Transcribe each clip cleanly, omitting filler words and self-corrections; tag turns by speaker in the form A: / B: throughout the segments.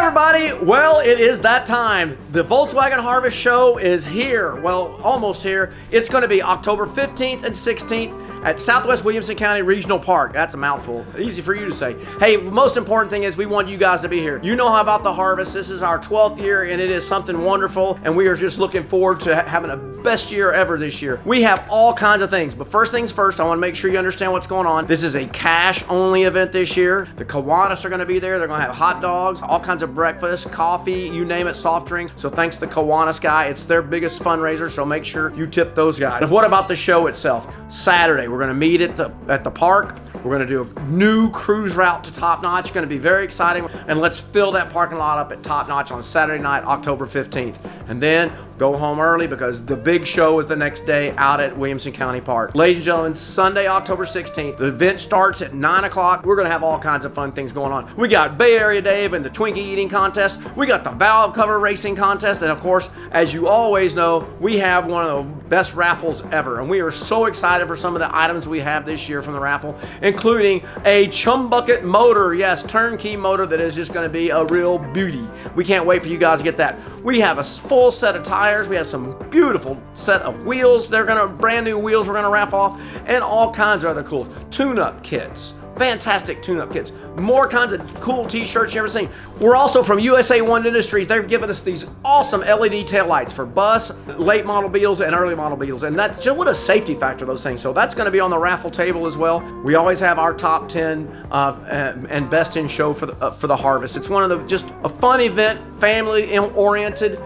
A: everybody, well, it is that time. The Volkswagen Harvest Show is here. Well, almost here. It's going to be October 15th and 16th at Southwest Williamson County Regional Park. That's a mouthful. Easy for you to say. Hey, the most important thing is we want you guys to be here. You know how about the harvest. This is our 12th year and it is something wonderful, and we are just looking forward to having a best year ever this year. We have all kinds of things, but first things first, I want to make sure you understand what's going on. This is a cash only event this year. The Kiwanis are going to be there. They're going to have hot dogs, all kinds of breakfast, coffee, you name it, soft drinks. So thanks to the Kiwanis guy. It's their biggest fundraiser, so make sure you tip those guys. And what about the show itself? Saturday, we're going to meet at the park. We're going to do a new cruise route to Top Notch. It's going to be very exciting. And let's fill that parking lot up at Top Notch on Saturday night, October 15th. And then go home early because the big show is the next day out at Williamson County Park. Ladies and gentlemen, Sunday, October 16th. The event starts at 9 o'clock. We're going to have all kinds of fun things going on. We got Bay Area Dave and the Twinkie eating contest. We got the valve cover racing contest. And of course, as you always know, we have one of the best raffles ever. And we are so excited for some of the items we have this year from the raffle, including a chum bucket motor. Yes, turnkey motor that is just going to be a real beauty. We can't wait for you guys to get that. We have a full set of tires. We have some beautiful set of wheels. They're going to brand new wheels we're going to raffle off, and all kinds of other cool tune-up kits. Fantastic tune-up kits. More kinds of cool t-shirts you've ever seen. We're also from USA One Industries. They've given us these awesome LED taillights for bus, late model Beetles, and early model Beetles. And that's just what a safety factor, those things. So that's going to be on the raffle table as well. We always have our top 10 and best in show for the harvest. It's one of the just a fun event, family oriented.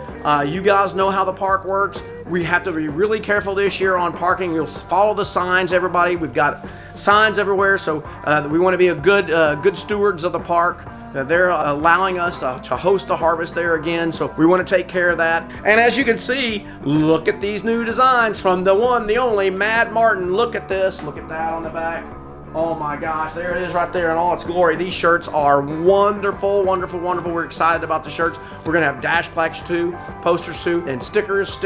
A: You guys know how the park works. We have to be really careful this year on parking. You'll follow the signs, everybody. We've got signs everywhere, so we want to be a good stewards of the park. They're allowing us to host the harvest there again, so we want to take care of that. And as you can see, look at these new designs from the one, the only Mad Martin. Look at this. Look at that on the back. Oh my gosh, there it is right there in all its glory. These shirts are wonderful, wonderful, wonderful. We're excited about the shirts. We're gonna have dash plaques too, posters too, and stickers.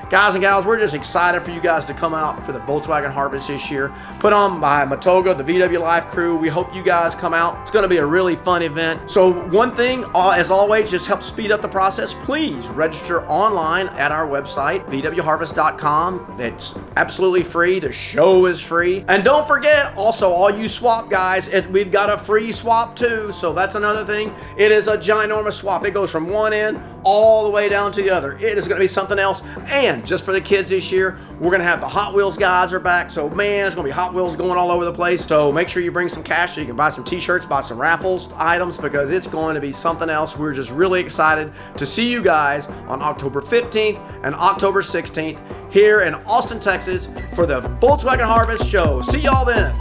A: Guys and gals, we're just excited for you guys to come out for the Volkswagen Harvest this year. Put on by Matoga, the VW Life crew. We hope you guys come out. It's gonna be a really fun event. So one thing, as always, just help speed up the process. Please register online at our website, vwharvest.com. It's absolutely free. The show is free. And don't forget, also, all you swap guys, we've got a free swap too, so that's another thing. It is a ginormous swap. It goes from one end all the way down to the other. It is going to be something else. And just for the kids this year, we're going to have the Hot Wheels guys are back. So man, there's going to be Hot Wheels going all over the place. So make sure you bring some cash so you can buy some t-shirts, buy some raffles items, because it's going to be something else. We're just really excited to see you guys on October 15th and October 16th here in Austin, Texas for the Volkswagen Harvest Show. See y'all then.